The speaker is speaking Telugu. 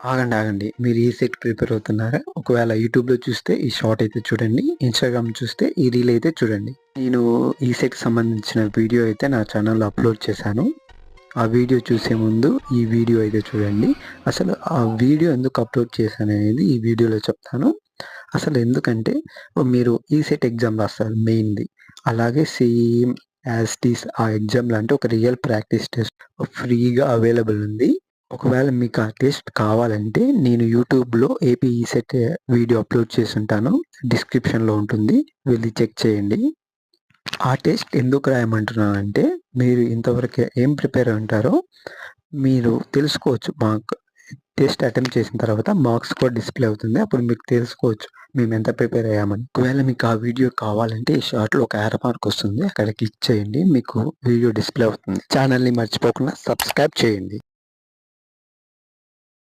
ఆగండి. మీరు ఈ సెట్ ప్రిపేర్ అవుతున్నారా? ఒకవేళ యూట్యూబ్‌లో చూస్తే ఈ షార్ట్ అయితే చూడండి. ఇన్‌స్టాగ్రామ్ చూస్తే ఈ రీల్ అయితే చూడండి. నేను ఈ సెట్‌కి సంబంధించిన వీడియో అయితే నా ఛానల్‌లో అప్‌లోడ్ చేశాను. ఆ వీడియో చూసే ముందు ఈ వీడియో అయితే చూడండి. అసలు ఆ వీడియో ఎందుకు అప్‌లోడ్ చేశాననేది ఈ వీడియోలో చెప్తాను. అసలు ఎందుకంటే మీరు ఈ సెట్ ఎగ్జామ్ రాస్తారు మెయిన్‌ది. అలాగే సేమ్ యాజ్ ఇట్ ఈజ్ ఆ ఎగ్జామ్ లాంటి ఒక రియల్ ప్రాక్టీస్ టెస్ట్ ఫ్రీగా అవైలబుల్ ఉంది. ఒకవేళ మీకు ఆ టెస్ట్ కావాలంటే నేను యూట్యూబ్‌లో ఏపీ ఈసెట్ వీడియో అప్‌లోడ్ చేసుంటాను. డిస్క్రిప్షన్‌లో ఉంటుంది. వెళ్లి చెక్ చేయండి. ఆ టెస్ట్ ఎందుకు రాయమంటున్నానంటే మీరు ఇంతవరకు ఏం ప్రిపేర్ అయి ఉంటారో మీరు తెలుసుకోవచ్చు. టెస్ట్ అటెంప్ట్ చేసిన తర్వాత మార్క్స్ కూడా డిస్‌ప్లే అవుతుంది. అప్పుడు మీకు తెలుసుకోవచ్చు మేమెంత ప్రిపేర్ అయ్యామని. ఒకవేళ మీకు ఆ వీడియో కావాలంటే ఈ షార్ట్‌లో ఒక యారో మార్క్ వస్తుంది. అక్కడ క్లిక్ చేయండి. మీకు వీడియో డిస్‌ప్లే అవుతుంది. ఛానెల్‌ని మర్చిపోకుండా సబ్స్క్రైబ్ చేయండి.